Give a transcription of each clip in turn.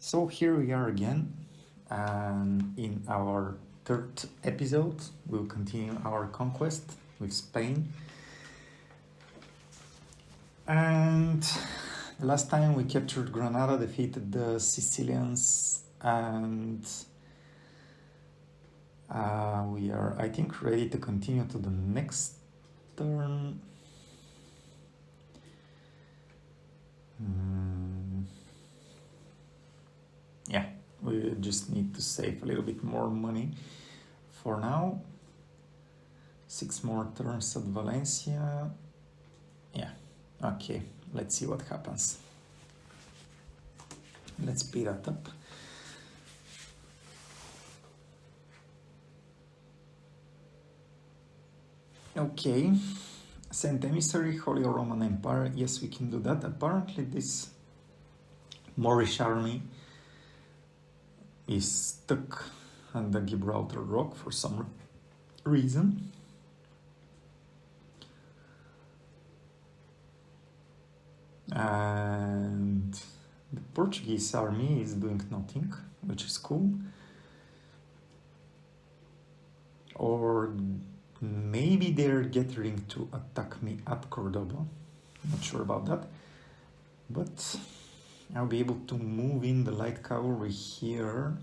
So here we are again, and in our third episode, we'll continue our conquest with Spain. And last time we captured Granada, defeated the Sicilians, and we are, I think, ready to continue to the next turn. Yeah, we just need to save a little bit more money for now. 6 more turns at Valencia. Yeah, okay, let's see what happens. Let's speed that up. Okay, send emissary, Holy Roman Empire. Yes, we can do that. Apparently this Moorish army is stuck on the Gibraltar Rock for some reason. And the Portuguese army is doing nothing, which is cool. Or maybe they're getting to attack me at Cordoba. Not sure about that. But I'll be able to move in the light cavalry here.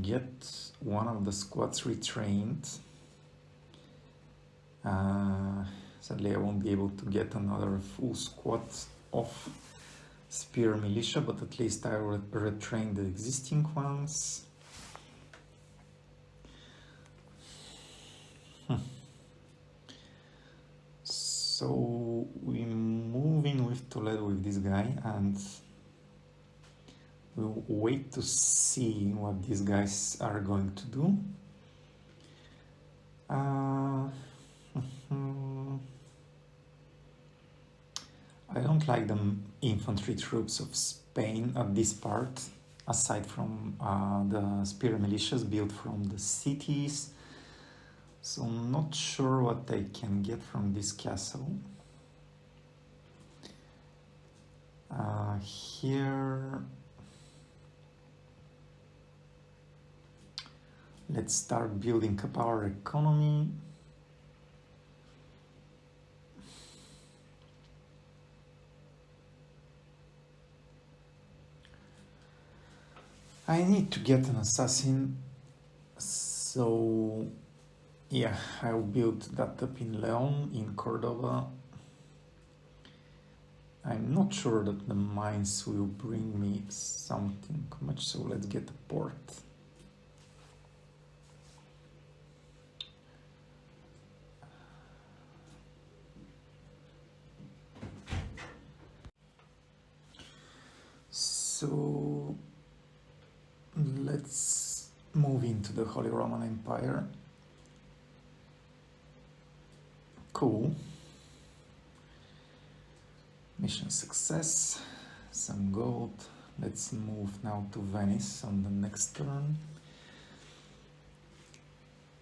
Get one of the squads retrained. Sadly, I won't be able to get another full squad of spear militia, but at least I will retrain the existing ones. So we move in with Toledo with this guy, and we'll wait to see what these guys are going to do. I don't like the infantry troops of Spain at this part, aside from the spear militias built from the cities. So I'm not sure what I can get from this castle. Here, let's start building up our economy. I need to get an assassin, so yeah, I'll build that up in Leon, in Cordoba. I'm not sure that the mines will bring me something much, so let's get a port. So let's move into the Holy Roman Empire. Cool. Mission success, some gold. Let's move now to Venice on the next turn.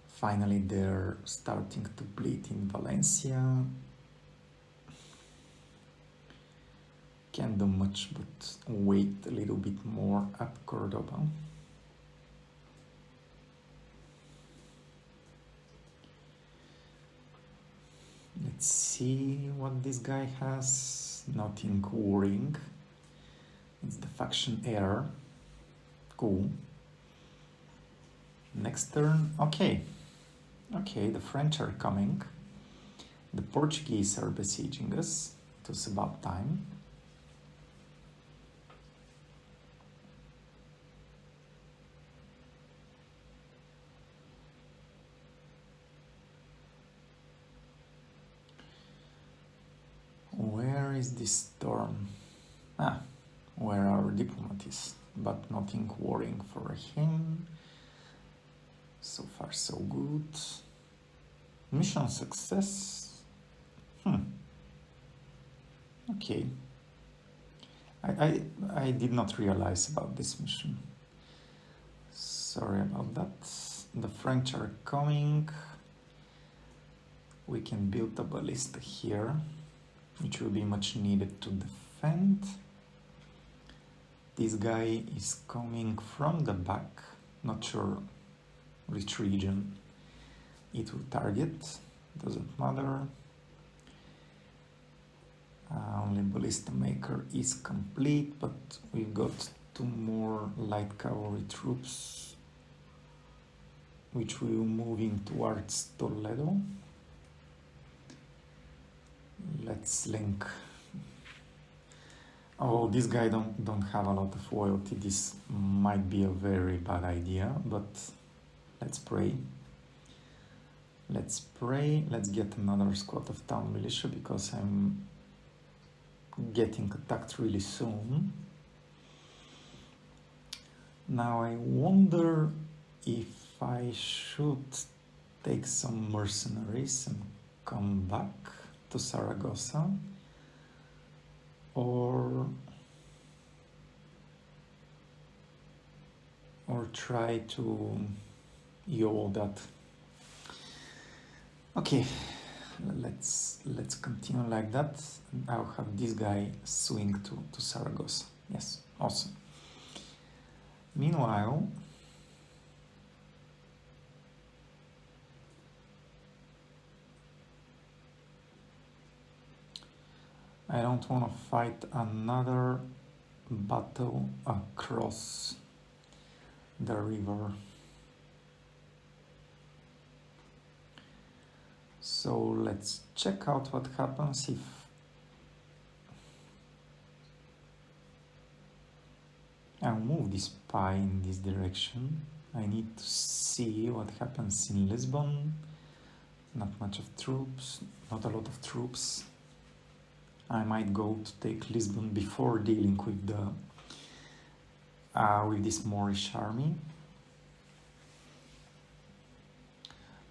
Finally, they're starting to bleed in Valencia. Can't do much but wait a little bit more at Cordoba. Let's see what this guy has. Nothing worrying. It's the faction heir. Cool. Next turn. Okay, the French are coming. The Portuguese are besieging us. It was about time. Where is this storm? Where our diplomat is, but nothing worrying for him. So far so good. Mission success. Okay. I did not realize about this mission. Sorry about that. The French are coming. We can build a ballista here, which will be much needed to defend. this guy is coming from the back, not sure which region it will target, doesn't matter. Only ballista maker is complete, but we've got 2 more light cavalry troops which will move in towards Toledo. Let's link. Oh, this guy don't have a lot of loyalty. This might be a very bad idea, but let's pray. Let's pray. Let's get another squad of town militia because I'm getting attacked really soon. Now I wonder if I should take some mercenaries and come back to Saragossa, or try to YOLO that. Okay, let's continue like that. I'll have this guy swing to Saragossa. Yes, awesome. Meanwhile, I don't want to fight another battle across the river. So let's check out what happens if I'll move this pie in this direction. I need to see what happens in Lisbon. Not much of troops, not a lot of troops. I might go to take Lisbon before dealing with the with this Moorish army.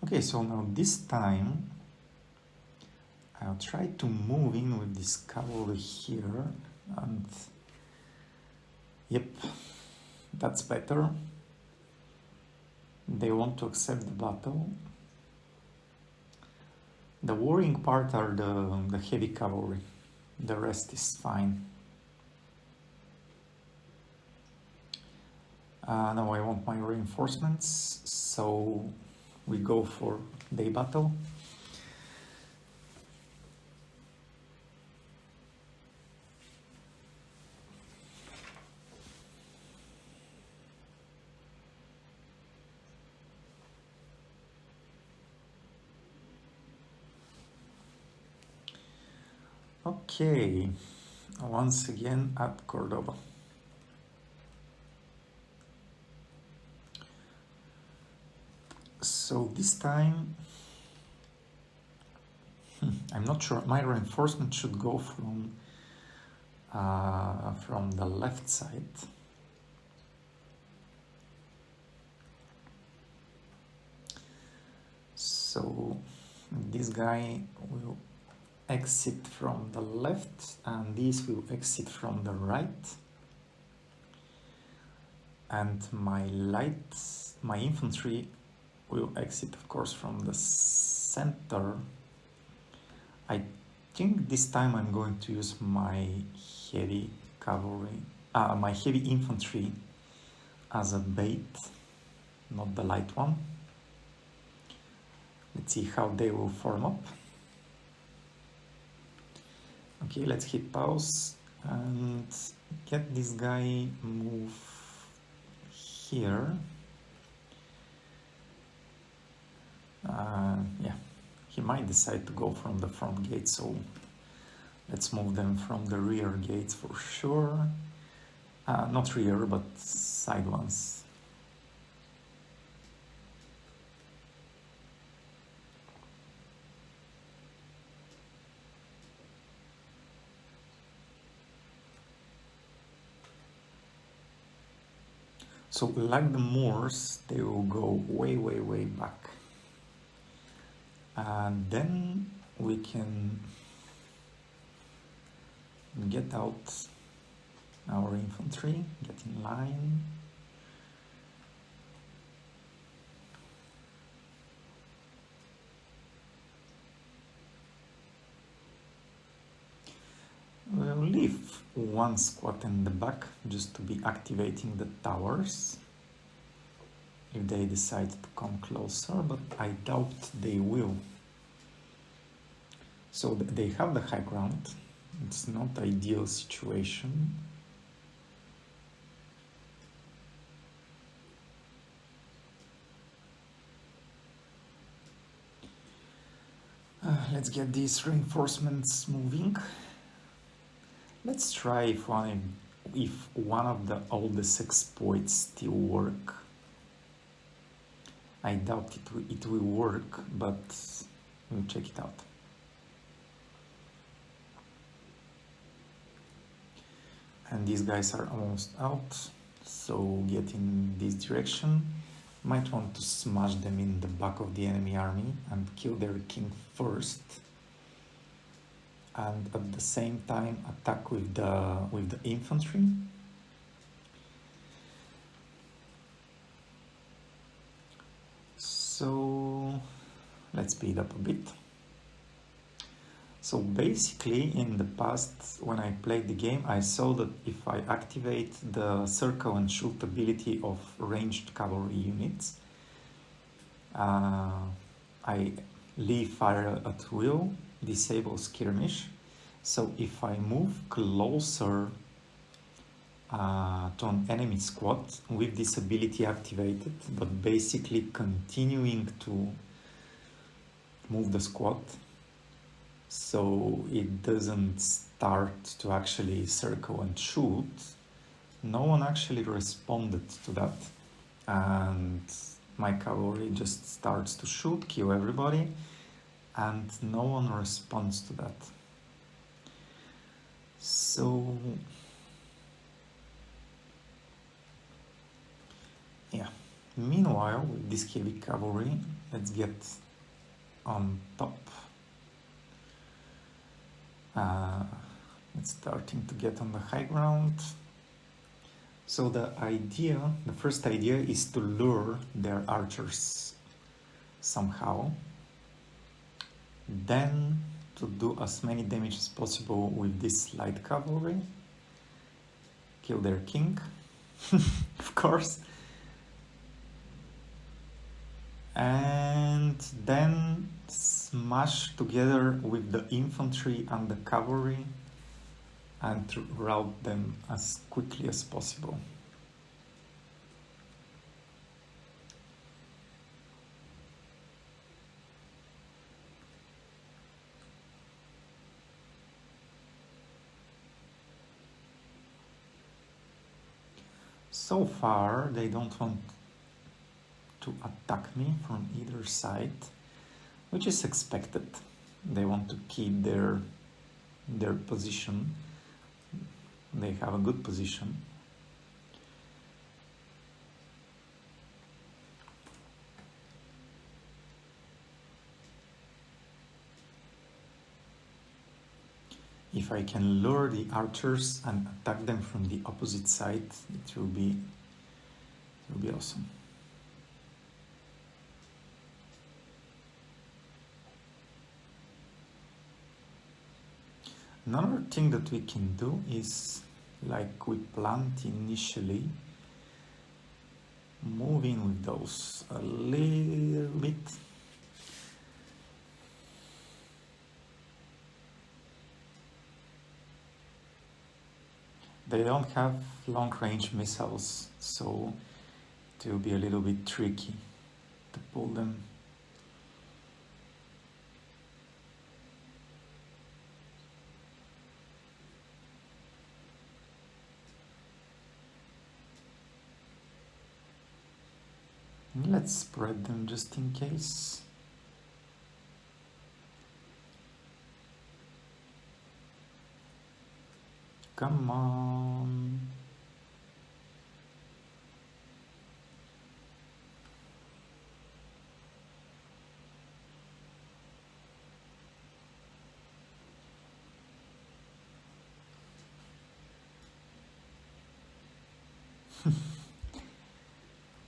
Okay, so now this time I'll try to move in with this cavalry here, and yep, that's better. They want to accept the battle. The worrying part are the heavy cavalry. The rest is fine. Now I want my reinforcements, so we go for day battle. Okay, once again at Cordoba. So this time, I'm not sure, my reinforcement should go from the left side. So this guy will exit from the left and this will exit from the right. And my infantry will exit, of course, from the center. I think this time I'm going to use my heavy cavalry, my heavy infantry as a bait, not the light one. Let's see how they will form up. Okay, let's hit pause and get this guy move here. Yeah, he might decide to go from the front gate, so let's move them from the rear gates for sure. Not rear, but side ones. So like the Moors, they will go way, way, way back. And then we can get out our infantry, get in line. We'll leave one squad in the back just to be activating the towers if they decide to come closer, but I doubt they will. So they have the high ground. It's not ideal situation. Let's get these reinforcements moving. Let's try if one of the oldest exploits still work. I doubt it will work, but we'll check it out. And these guys are almost out, so get in this direction. Might want to smash them in the back of the enemy army and kill their king first, and at the same time attack with the infantry. So let's speed up a bit. So basically, in the past, when I played the game, I saw that if I activate the circle and shoot ability of ranged cavalry units, I leave fire at will, disable skirmish. So if I move closer to an enemy squad with this ability activated, but basically continuing to move the squad, so it doesn't start to actually circle and shoot, no one actually responded to that, and my cavalry just starts to shoot, kill everybody, and no one responds to that. So yeah, meanwhile with this heavy cavalry, let's get on top. It's starting to get on the high ground. So the first idea is to lure their archers somehow. Then to do as many damage as possible with this light cavalry. Kill their king, of course. And then smash together with the infantry and the cavalry and to rout them as quickly as possible. So far, they don't want to attack me from either side, which is expected. They want to keep their position. They have a good position. If I can lure the archers and attack them from the opposite side, it will be awesome. Another thing that we can do is, like we planned initially, moving with those a little bit. They don't have long-range missiles, so it will be a little bit tricky to pull them. Let's spread them just in case. Come on.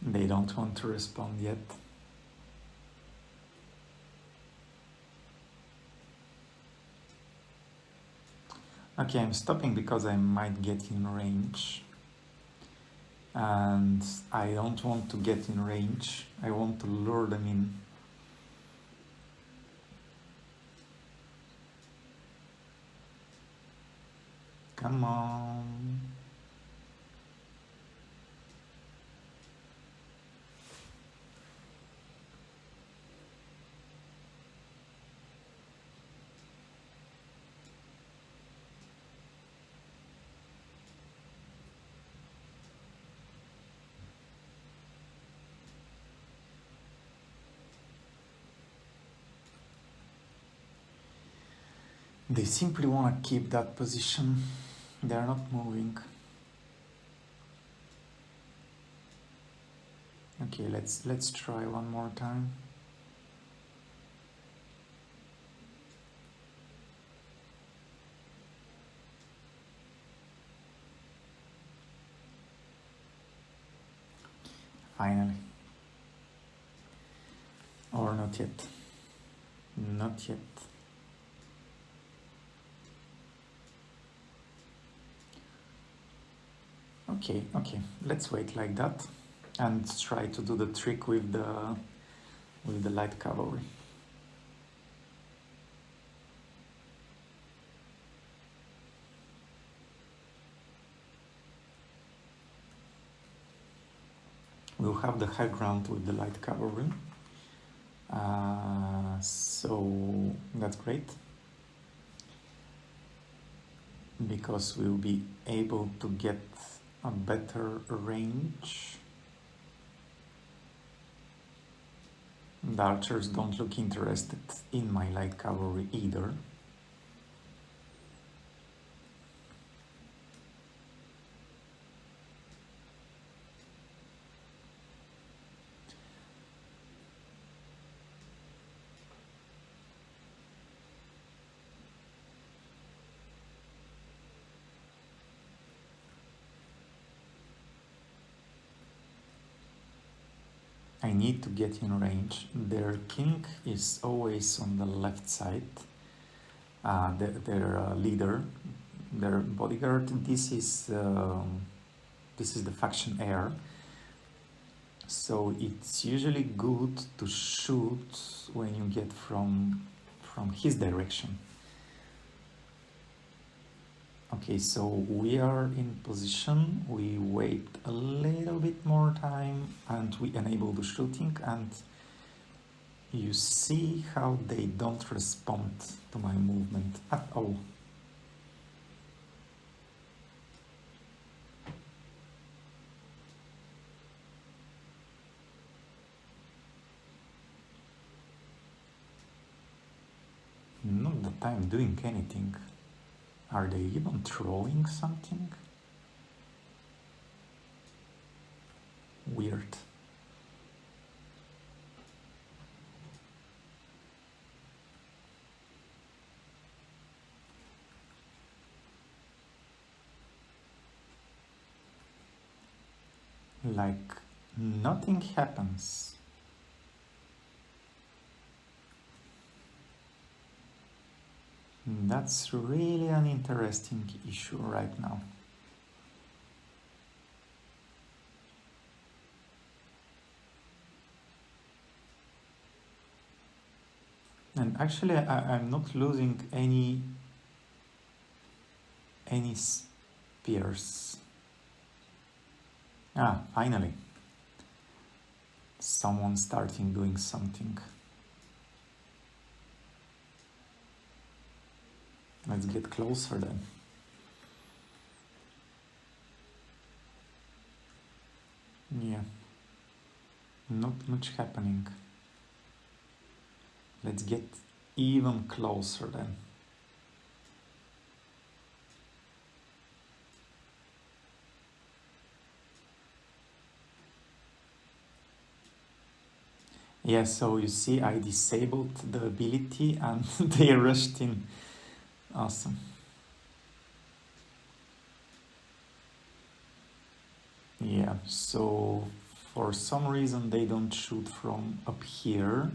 They don't want to respond yet. Okay, I'm stopping because I might get in range. And I don't want to get in range. I want to lure them in. Come on. They simply want to keep that position. They're not moving. Okay, let's try one more time. Finally. Or not yet. Not yet. Okay, let's wait like that and try to do the trick with the light cavalry. We'll have the high ground with the light cavalry. So that's great, because we'll be able to get a better range. The archers don't look interested in my light cavalry either. I need to get in range. Their king is always on the left side. Their leader, their bodyguard. This is the faction heir. So it's usually good to shoot when you get from his direction. Okay, so we are in position, we wait a little bit more time and we enable the shooting, and you see how they don't respond to my movement at all. Not that I'm doing anything. Are they even throwing something? Weird. Like nothing happens. That's really an interesting issue right now. And actually, I'm not losing any spears. Finally. Someone starting doing something. Let's get closer then. Yeah. Not much happening. Let's get even closer then. Yeah, so you see I disabled the ability and they rushed in. Awesome. Yeah, so for some reason they don't shoot from up here.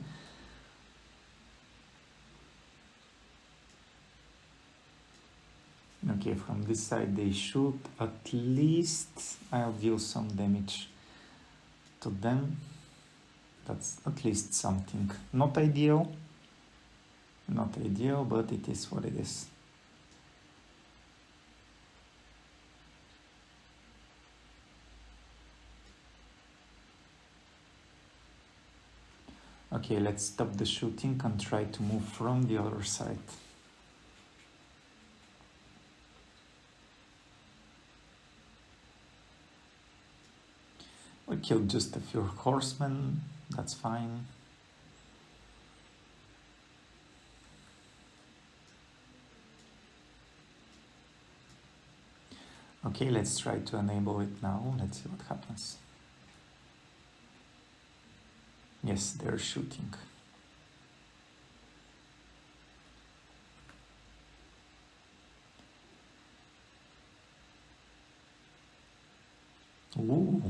Okay, from this side they should. At least I'll deal some damage to them. That's at least something. Not ideal. Not ideal, but it is what it is. Okay, let's stop the shooting and try to move from the other side. We killed just a few horsemen, that's fine. Okay, let's try to enable it now. Let's see what happens. Yes, they're shooting. Ooh,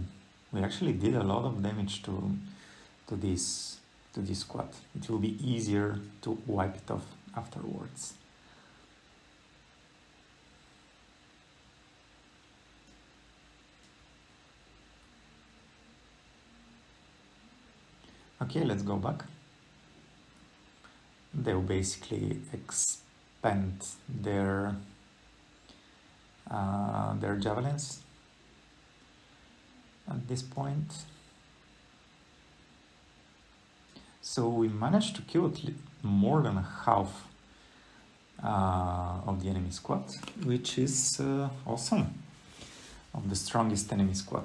we actually did a lot of damage to this squad. It will be easier to wipe it off afterwards. Okay, let's go back. They'll basically expand their javelins at this point. So we managed to kill more than half of the enemy squad, which is awesome. Of the strongest enemy squad.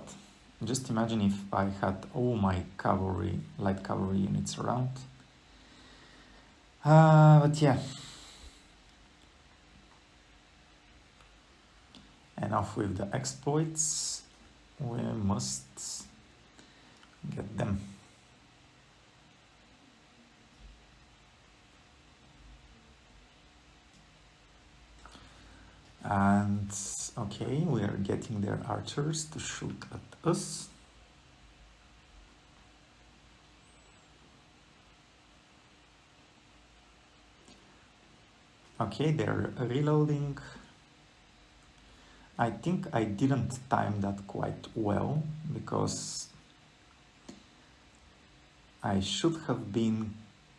Just imagine if I had all my cavalry, light cavalry units around. But yeah. Enough with the exploits. We must get them. And okay, we are getting their archers to shoot at us. Okay, they're reloading. I think I didn't time that quite well because I should have been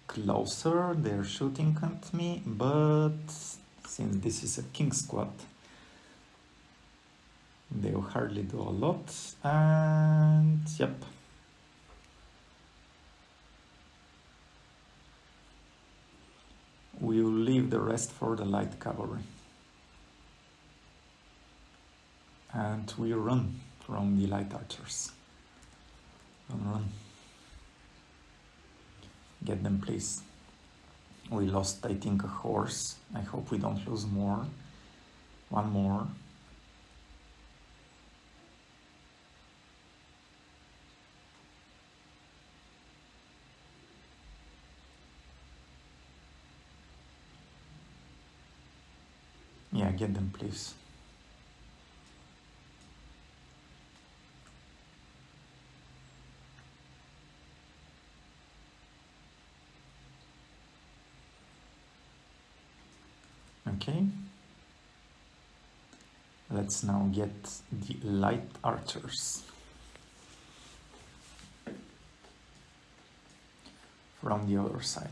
closer. They're shooting at me, but since this is a king squad, they'll hardly do a lot, and yep. We'll leave the rest for the light cavalry. And we run from the light archers. Run. Get them, please. We lost, I think, a horse. I hope we don't lose more. One more. Yeah, get them, please. Okay. Let's now get the light archers from the other side.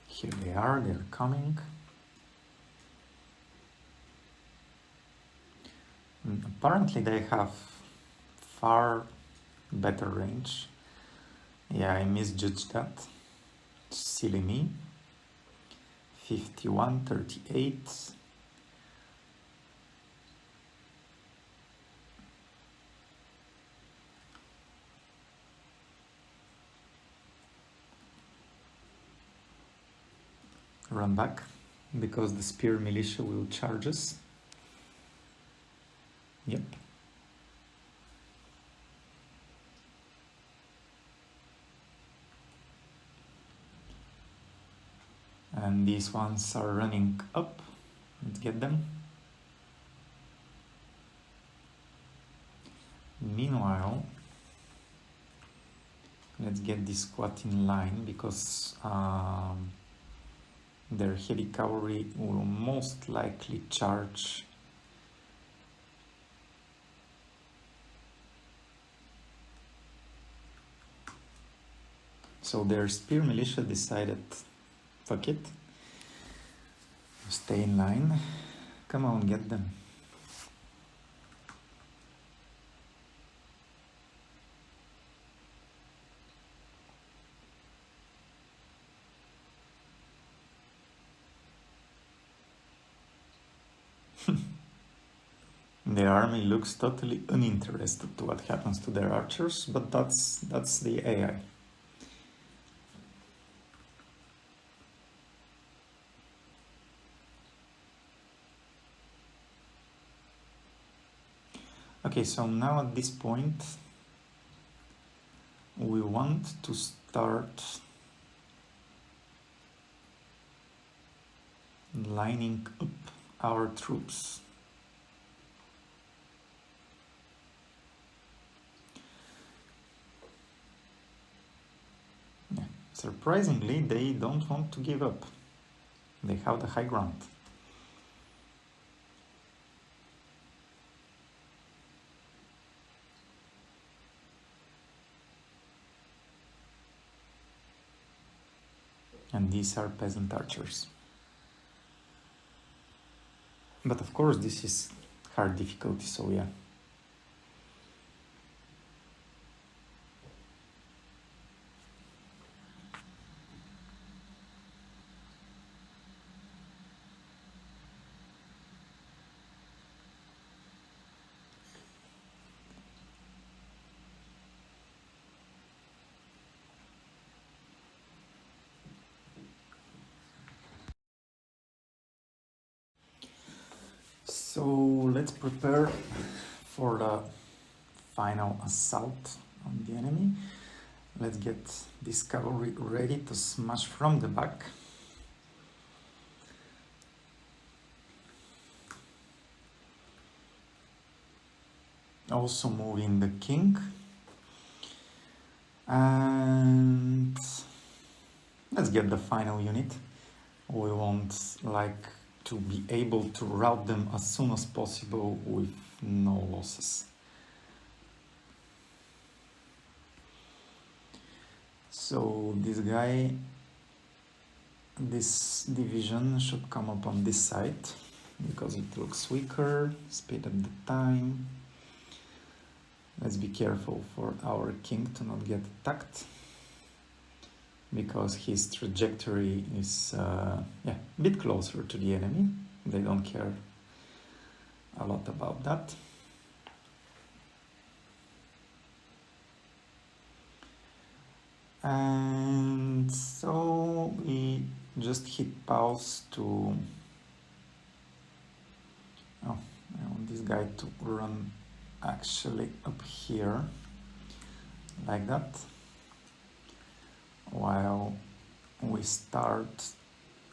Here they are, they're coming. Apparently they have far better range. Yeah, I misjudged that. Silly me. 51, 38. Run back, because the spear militia will charge us. Yep. And these ones are running up. Let's get them. Meanwhile, let's get this squad in line, because their heavy cavalry will most likely charge. So their spear militia decided, fuck it, stay in line. Come on, get them. The army looks totally uninterested to what happens to their archers, but that's the AI. Okay, so now at this point we want to start lining up our troops. Yeah. Surprisingly, they don't want to give up. They have the high ground. And these are peasant archers. But of course this is hard difficulty, so yeah. So let's prepare for the final assault on the enemy. Let's get this cavalry ready to smash from the back. Also moving the king. And let's get the final unit. We want to be able to rout them as soon as possible with no losses. So this division should come up on this side because it looks weaker. Speed up the time. Let's be careful for our king to not get attacked, because his trajectory is a bit closer to the enemy. They don't care a lot about that. And so we just hit pause to... Oh, I want this guy to run actually up here, like that, while we start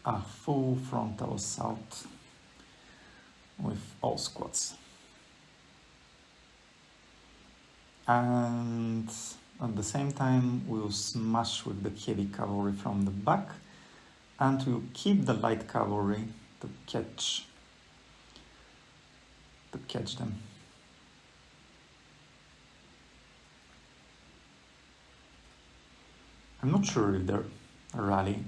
a full frontal assault with all squads. And at the same time we'll smash with the heavy cavalry from the back, and we'll keep the light cavalry to catch them. I'm not sure if they're a rally.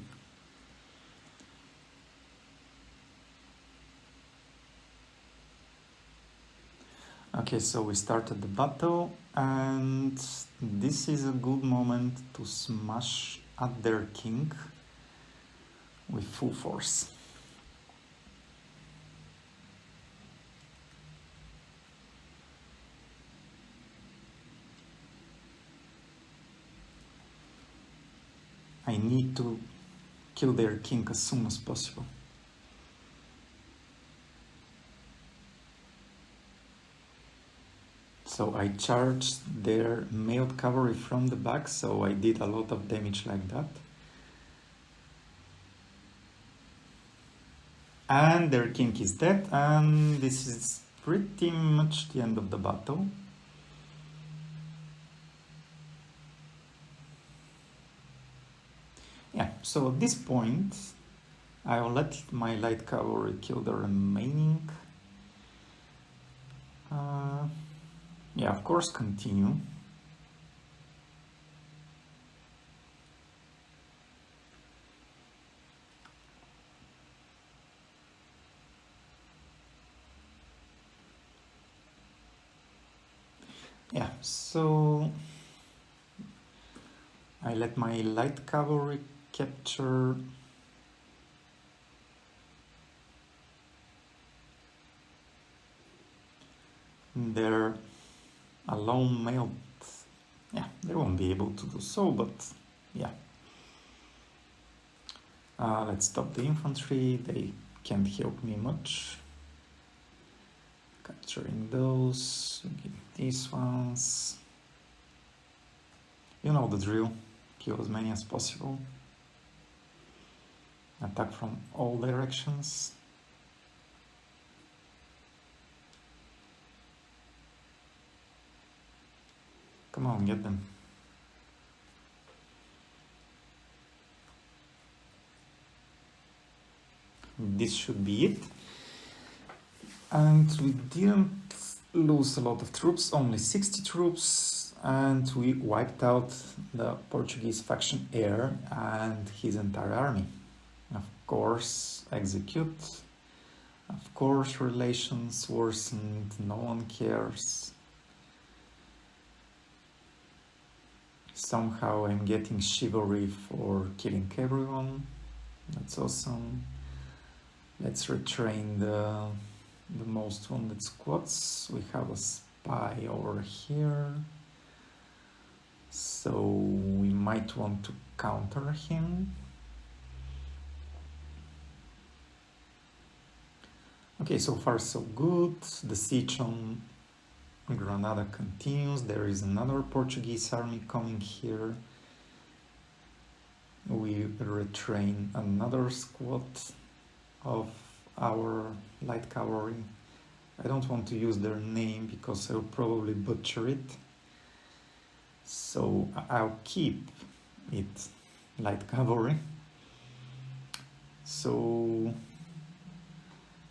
Okay, so we started the battle, and this is a good moment to smash at their king with full force. I need to kill their king as soon as possible. So I charged their mailed cavalry from the back, so I did a lot of damage like that. And their king is dead, and this is pretty much the end of the battle. so at this point, I'll let my light cavalry kill the remaining. Yeah, of course, continue. Yeah, so I let my light cavalry capture their alone mailed. Yeah, they won't be able to do so, but yeah. Let's stop the infantry, they can't help me much. Capturing those, these ones. You know the drill, kill as many as possible. Attack from all directions. Come on, get them. This should be it. And we didn't lose a lot of troops, only 60 troops, and we wiped out the Portuguese faction heir and his entire army. Of course, execute. Of course, relations worsened, no one cares. Somehow I'm getting chivalry for killing everyone. That's awesome. Let's retrain the most wounded squads. We have a spy over here. So we might want to counter him. Okay, so far so good. The siege on Granada continues. There is another Portuguese army coming here. We retrain another squad of our light cavalry. I don't want to use their name because I'll probably butcher it. So I'll keep it light cavalry. So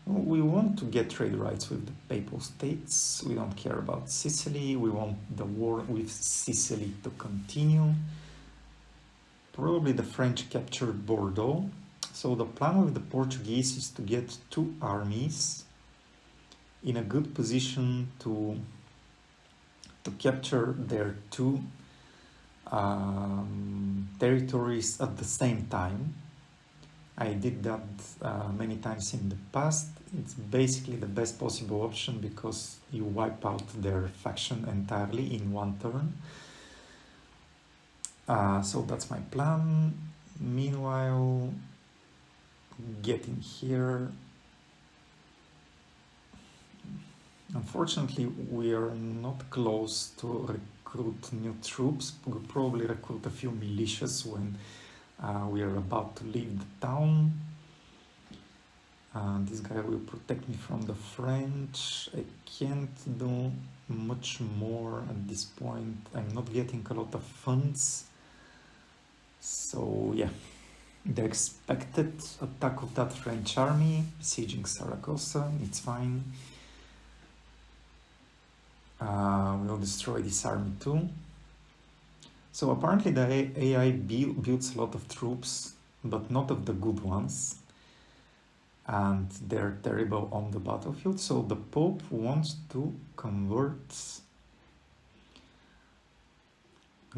we want to get trade rights with the Papal States. We don't care about Sicily. We want the war with Sicily to continue. Probably the French captured Bordeaux. So the plan with the Portuguese is to get two armies in a good position to capture their two territories at the same time. I did that many times in the past. It's basically the best possible option because you wipe out their faction entirely in one turn. So that's my plan. Meanwhile, getting here. Unfortunately, we are not close to recruit new troops. We'll probably recruit a few militias when we are about to leave the town. This guy will protect me from the French. I can't do much more at this point. I'm not getting a lot of funds. So yeah, the expected attack of that French army, besieging Saragossa, it's fine. We'll destroy this army too. So apparently the AI builds a lot of troops, but not of the good ones. And they're terrible on the battlefield. So the Pope wants to convert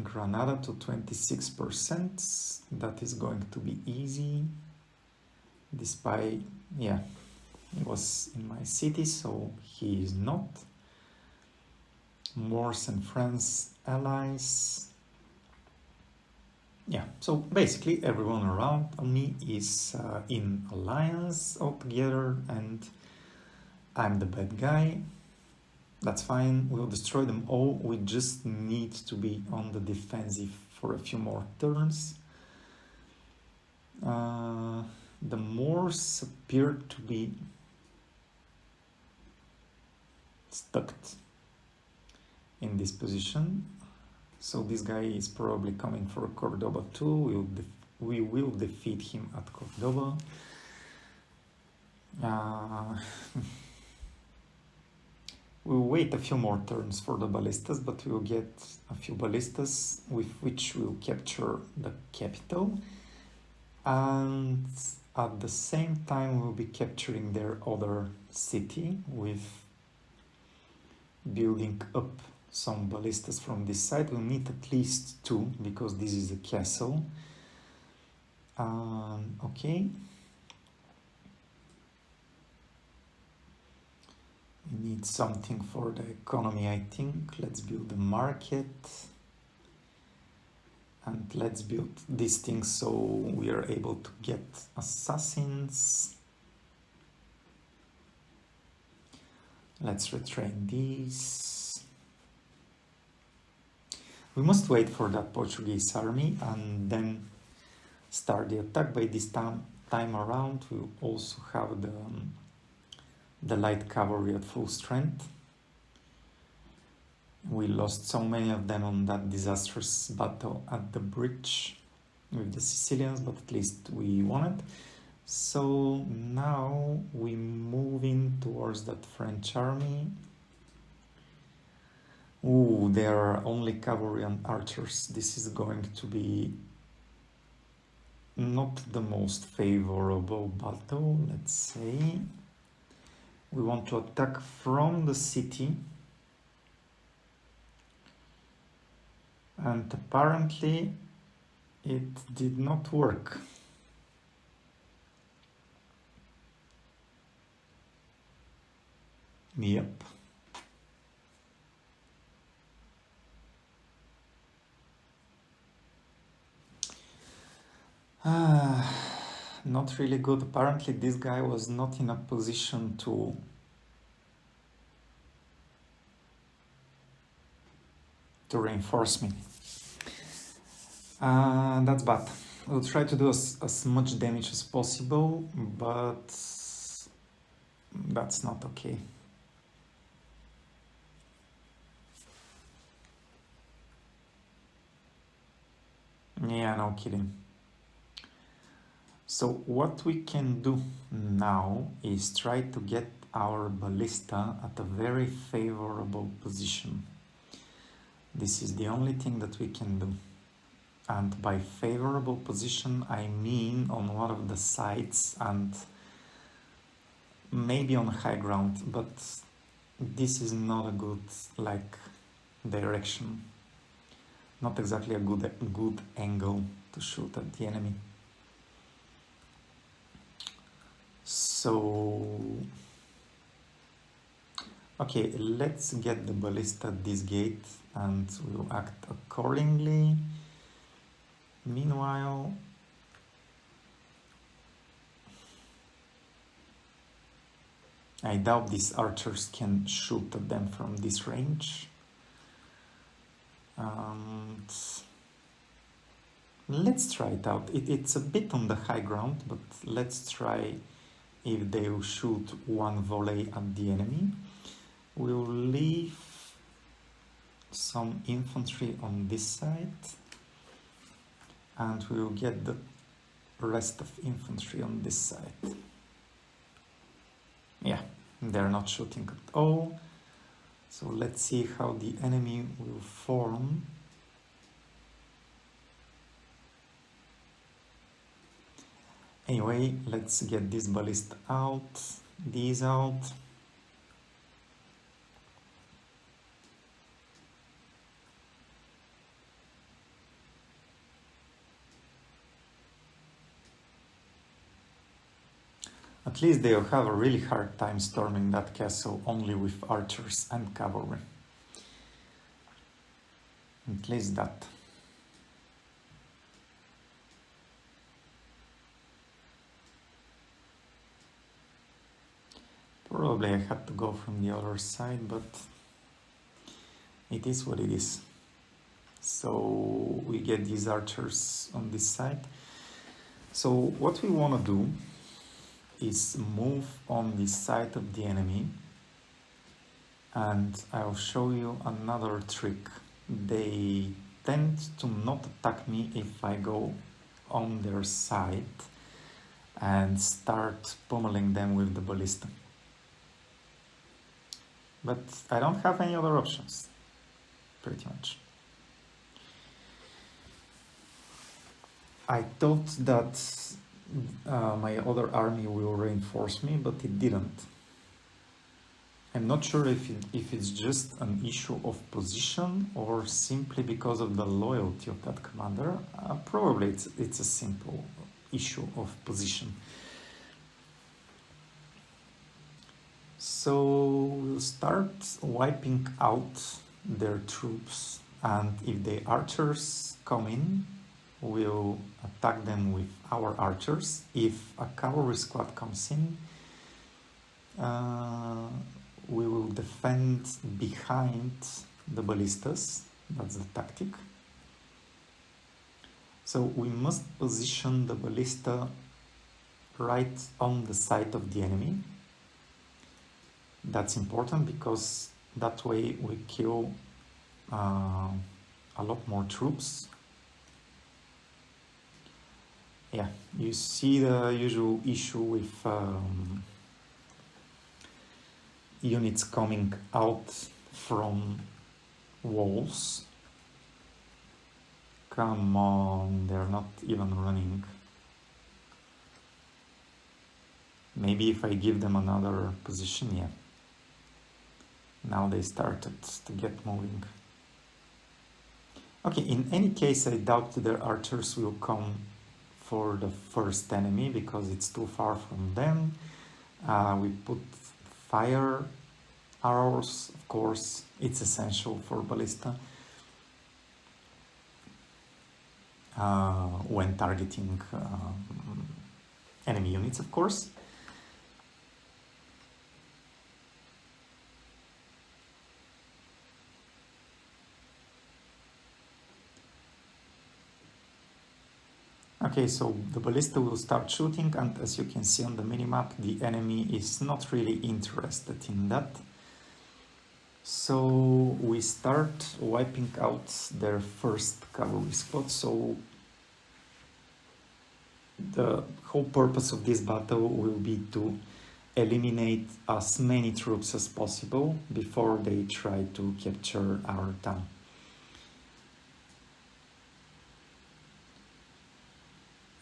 Granada to 26%. That is going to be easy. Despite, yeah, he was in my city, so he is not. Moors and France allies. Yeah, so basically everyone around me is in alliance altogether, and I'm the bad guy. That's fine, we'll destroy them all. We just need to be on the defensive for a few more turns. The Moors appear to be stuck in this position. So this guy is probably coming for Cordoba too. we will defeat him at Cordoba. We'll wait a few more turns for the ballistas, but we'll get a few ballistas with which we'll capture the capital. And at the same time, we'll be capturing their other city with building up some ballistas from this side. We'll need at least 2 because this is a castle. Okay. We need something for the economy, I think. Let's build a market. And let's build these things so we are able to get assassins. Let's retrain these. We must wait for that Portuguese army and then start the attack. By this time around, we'll also have the light cavalry at full strength. We lost so many of them on that disastrous battle at the bridge with the Sicilians, but at least we won it. So now we move in towards that French army. Ooh, there are only cavalry and archers. This is going to be not the most favorable battle, let's say. We want to attack from the city. And apparently it did not work. Yep. Not really good. Apparently this guy was not in a position to reinforce me. That's bad. We'll try to do as much damage as possible, but that's not okay. Yeah, no kidding. So what we can do now is try to get our ballista at a very favorable position. This is the only thing that we can do. And by favorable position, I mean on one of the sides and maybe on high ground, but this is not a good direction. Not exactly a good angle to shoot at the enemy. So, okay, let's get the ballista at this gate and we'll act accordingly. Meanwhile, I doubt these archers can shoot at them from this range. And let's try it out. It's a bit on the high ground, but let's try if they will shoot one volley at the enemy. We'll leave some infantry on this side and we'll get the rest of infantry on this side. Yeah, they're not shooting at all. So let's see how the enemy will form. Anyway, let's get this ballista out, these out. At least they'll have a really hard time storming that castle only with archers and cavalry. At least that. Probably I had to go from the other side, but it is what it is. So we get these archers on this side. So what we want to do is move on the side of the enemy, and I'll show you another trick. They tend to not attack me if I go on their side and start pummeling them with the ballista. But I don't have any other options, pretty much. I thought that my other army will reinforce me, but it didn't. I'm not sure if it's just an issue of position or simply because of the loyalty of that commander. Probably it's a simple issue of position. So we'll start wiping out their troops, and if the archers come in, we'll attack them with our archers. If a cavalry squad comes in, we will defend behind the ballistas. That's the tactic. So we must position the ballista right on the side of the enemy. That's important because that way we kill a lot more troops. Yeah, you see the usual issue with units coming out from walls. Come on, they're not even running. Maybe if I give them another position, yeah. Now they started to get moving. Okay, in any case, I doubt their archers will come for the first enemy because it's too far from them. We put fire arrows, of course, it's essential for ballista when targeting enemy units, of course. Okay, so the ballista will start shooting, and as you can see on the minimap, the enemy is not really interested in that. So we start wiping out their first cavalry squad. So the whole purpose of this battle will be to eliminate as many troops as possible before they try to capture our town.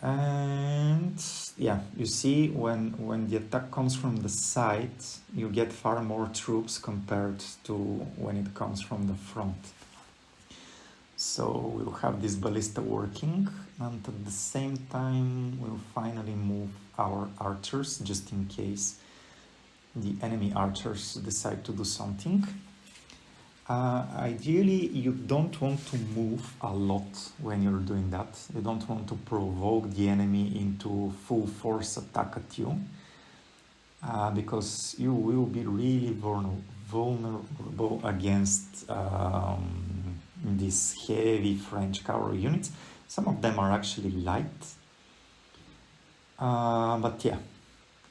And yeah, you see when the attack comes from the side, you get far more troops compared to when it comes from the front. So we'll have this ballista working, and at the same time we'll finally move our archers just in case the enemy archers decide to do something. Ideally, you don't want to move a lot when you're doing that. You don't want to provoke the enemy into full force attack at you, because you will be really vulnerable against these heavy French cavalry units. Some of them are actually light, but yeah,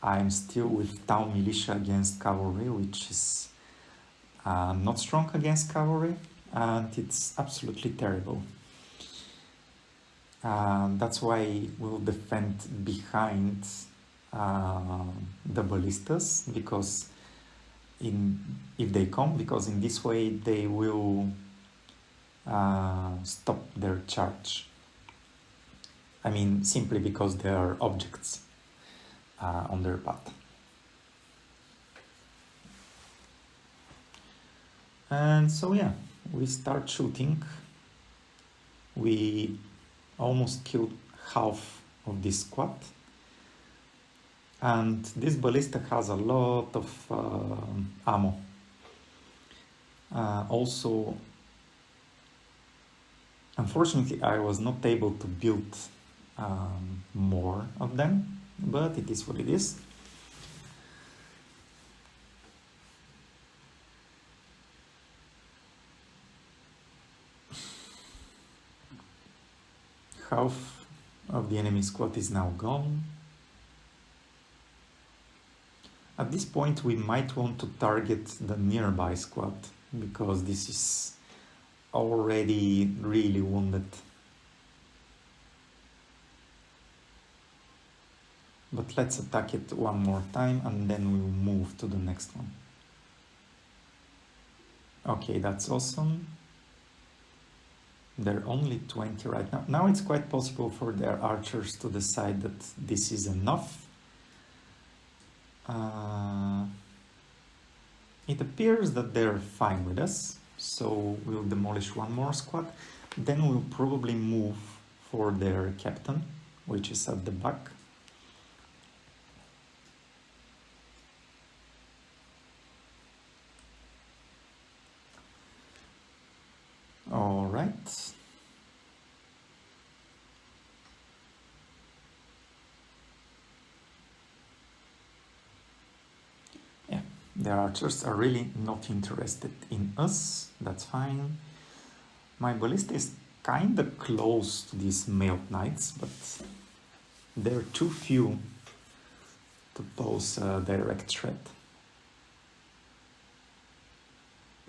I'm still with town militia against cavalry, which is not strong against cavalry, and it's absolutely terrible. That's why we'll defend behind the ballistas, because if they come, because in this way they will stop their charge. I mean, simply because there are objects on their path. And so yeah, we start shooting. We almost killed half of this squad. And this ballista has a lot of ammo. Also, unfortunately, I was not able to build more of them, but it is what it is. Half of the enemy squad is now gone. At this point, we might want to target the nearby squad, because this is already really wounded. but let's attack it one more time and then we'll move to the next one. Okay, that's awesome. They're only 20 right now. Now it's quite possible for their archers to decide that this is enough. It appears that they're fine with us, so we'll demolish one more squad. Then we'll probably move for their captain, which is at the back. All right. Yeah, the archers are really not interested in us. That's fine. My ballista is kind of close to these mailed knights, but they're too few to pose a direct threat.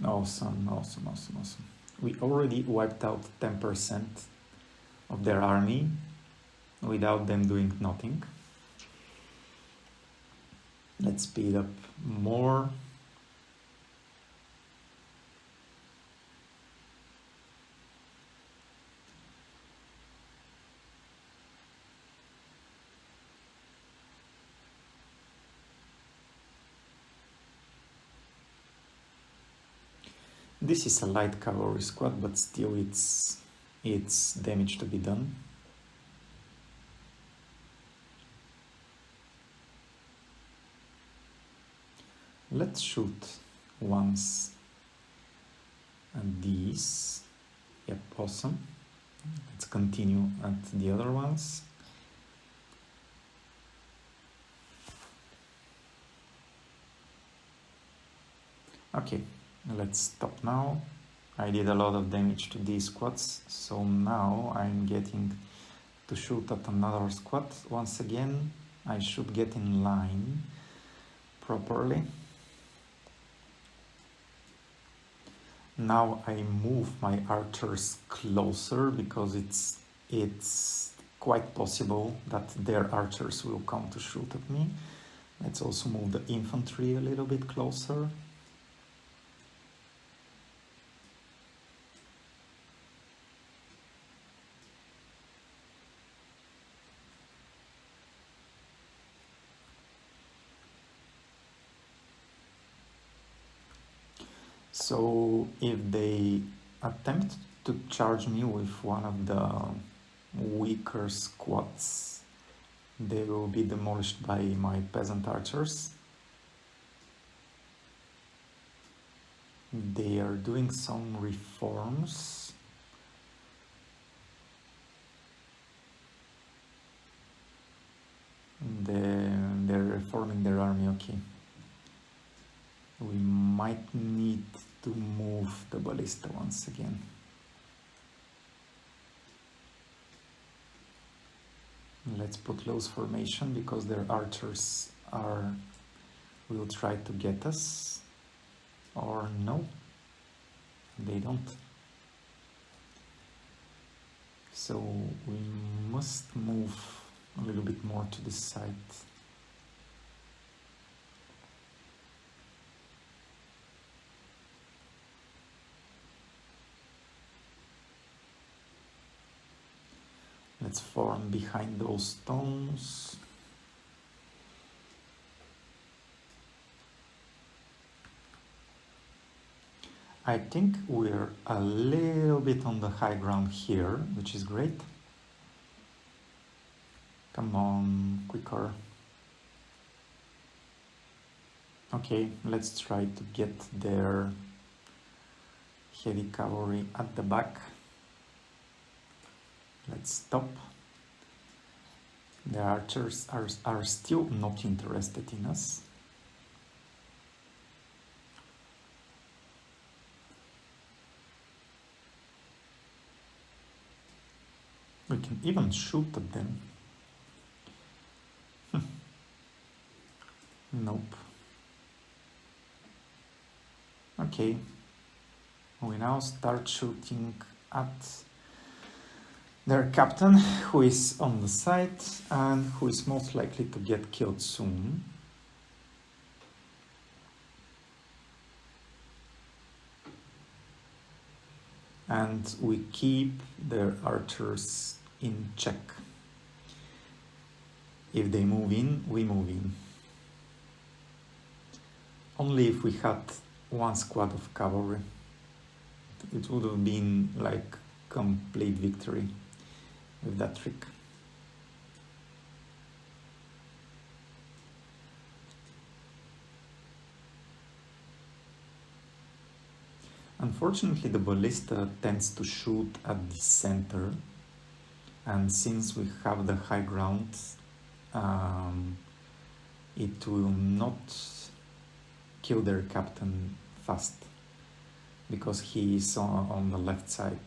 Awesome, awesome, awesome, awesome. We already wiped out 10% of their army without them doing nothing. Let's speed up more. This is a light cavalry squad, but still it's damage to be done. Let's shoot once at these. Yep, awesome. Let's continue at the other ones. Okay, let's stop now. I did a lot of damage to these squads, so now I'm getting to shoot at another squad. Once again, I should get in line properly. Now I move my archers closer because it's quite possible that their archers will come to shoot at me. Let's also move the infantry a little bit closer. So if they attempt to charge me with one of the weaker squads, they will be demolished by my peasant archers. They are doing some reforms. They're reforming their army, okay. We might need to move the ballista once again. Let's put close formation because their archers will try to get us. Or no, they don't. So we must move a little bit more to the side. Let's form behind those stones. I think we're a little bit on the high ground here, which is great. Come on, quicker. Okay, let's try to get their heavy cavalry at the back. Let's stop. The archers are still not interested in us. We can even shoot at them. Nope. Okay. We now start shooting at their captain, who is on the side and who is most likely to get killed soon. And we keep their archers in check. If they move in, we move in. Only if we had one squad of cavalry, it would have been like complete victory with that trick. Unfortunately, the ballista tends to shoot at the center, and since we have the high ground, it will not kill their captain fast, because he is on the left side,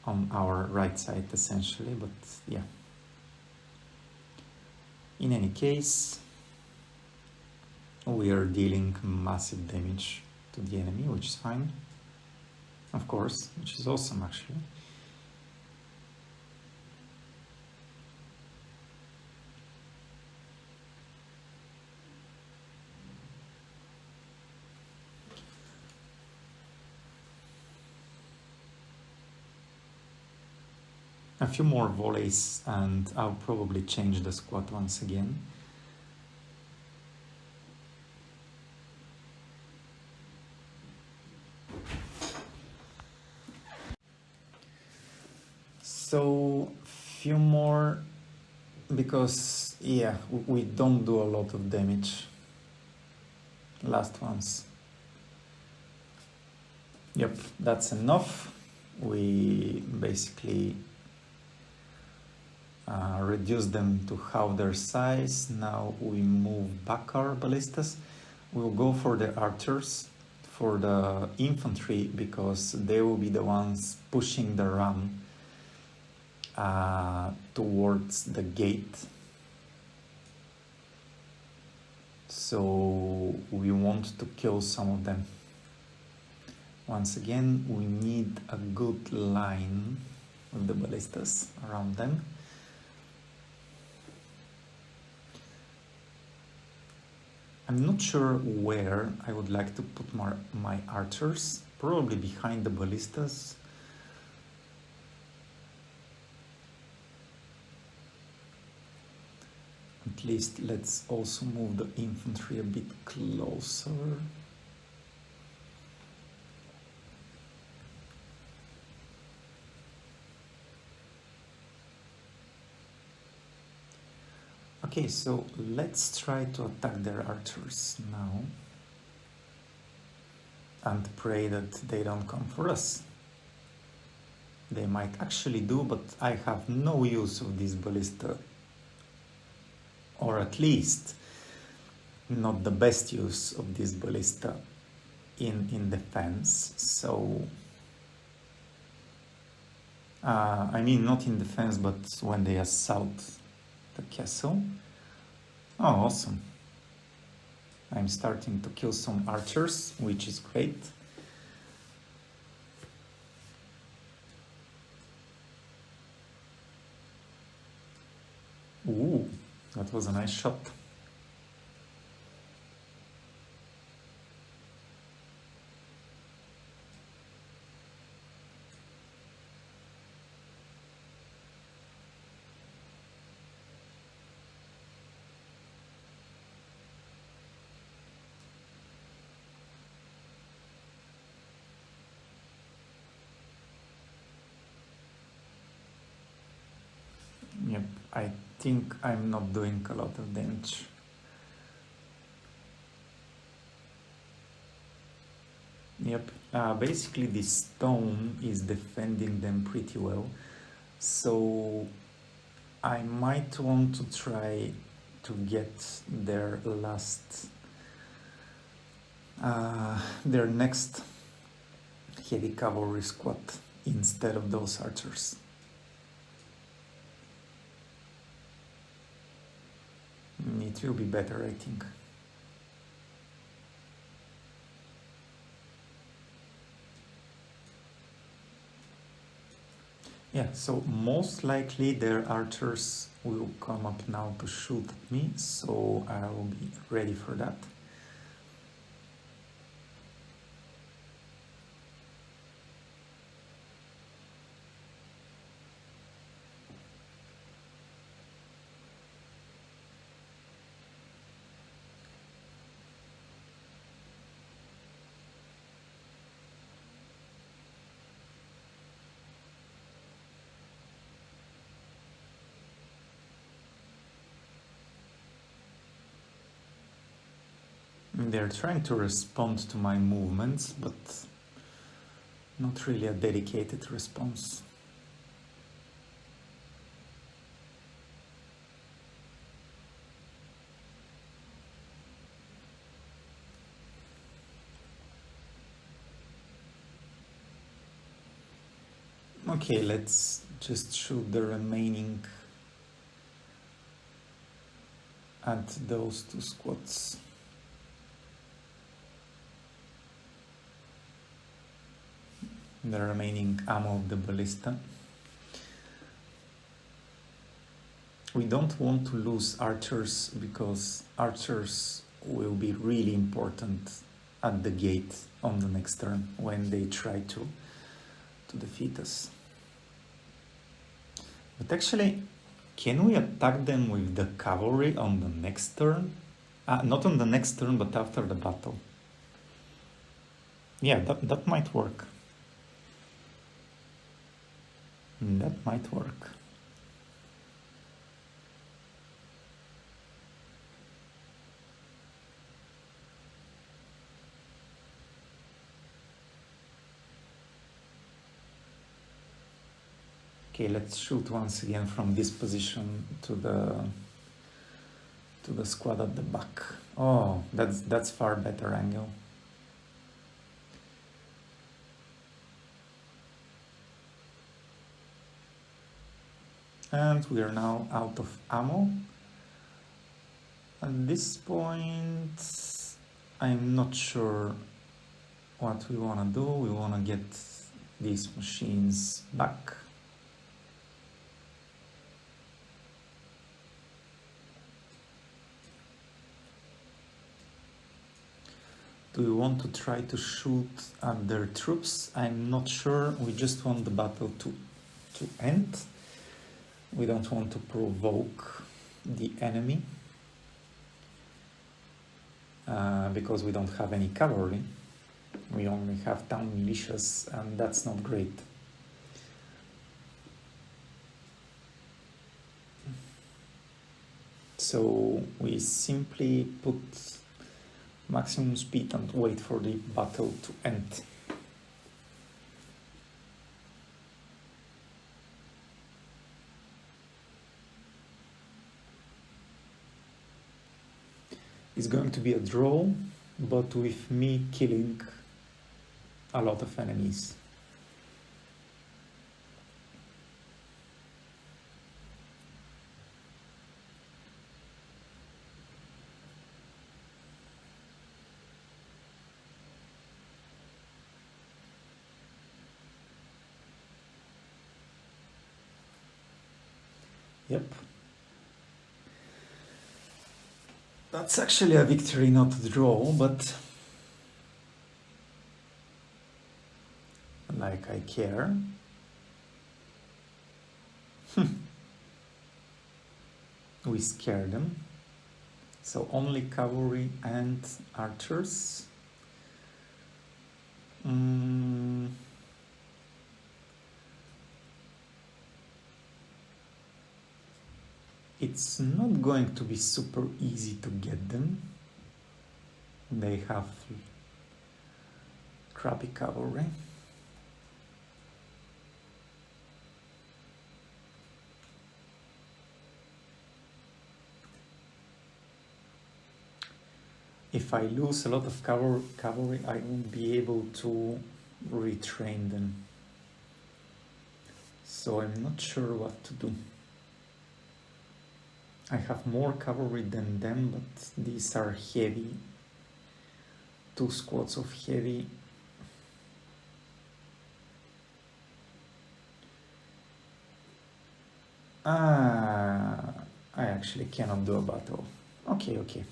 on our right side essentially, but yeah. In any case, we are dealing massive damage to the enemy, which is fine, of course, which is awesome actually. A few more volleys and I'll probably change the squad once again. So, few more, because yeah, we don't do a lot of damage. Last ones. Yep, that's enough. We basically reduce them to half their size. Now we move back our ballistas. We'll go for the archers, for the infantry, because they will be the ones pushing the ram towards the gate. So we want to kill some of them. Once again, we need a good line of the ballistas around them. I'm not sure where I would like to put my archers, probably behind the ballistas. At least let's also move the infantry a bit closer. Okay, so let's try to attack their archers now and pray that they don't come for us. They might actually do, but I have no use of this ballista, or at least not the best use of this ballista in defense. So I mean, not in defense, but when they assault the castle. Oh, awesome. I'm starting to kill some archers, which is great. Ooh, that was a nice shot. Yep, I think I'm not doing a lot of damage. Yep, basically this stone is defending them pretty well, so I might want to try to get their their next heavy cavalry squad instead of those archers. It will be better, I think. Yeah, so most likely their archers will come up now to shoot at me, so I will be ready for that. They're trying to respond to my movements, but not really a dedicated response. Okay, let's just shoot the remaining at those two squads. The remaining ammo of the ballista. We don't want to lose archers because archers will be really important at the gate on the next turn when they try to defeat us. But actually, can we attack them with the cavalry on the next turn? Not on the next turn, but after the battle. Yeah, that might work. That might work. Okay, let's shoot once again from this position to the squad at the back. Oh, that's far better angle. And we are now out of ammo. At this point, I'm not sure what we want to do. We want to get these machines back. Do we want to try to shoot at their troops? I'm not sure. We just want the battle to end. We don't want to provoke the enemy because we don't have any cavalry. We only have town militias, and that's not great. So we simply put maximum speed and wait for the battle to end. It's going to be a draw, but with me killing a lot of enemies. Yep. That's actually a victory, not a draw, but like I care. We scare them. So only cavalry and archers. It's not going to be super easy to get them. They have crappy cavalry. If I lose a lot of cavalry, I won't be able to retrain them. So I'm not sure what to do. I have more cavalry than them, but these are heavy. 2 squads of heavy. I actually cannot do a battle. Okay.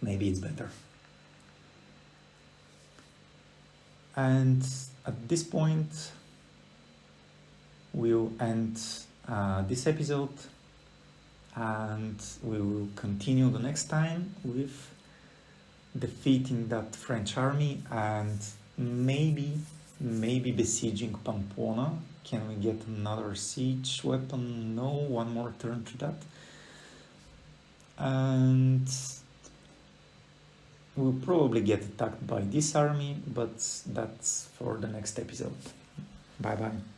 Maybe it's better. And at this point, we'll end this episode, and we will continue the next time with defeating that French army and maybe besieging Pamplona. Can we get another siege weapon? No, one more turn to that. And we'll probably get attacked by this army, but that's for the next episode. Bye bye.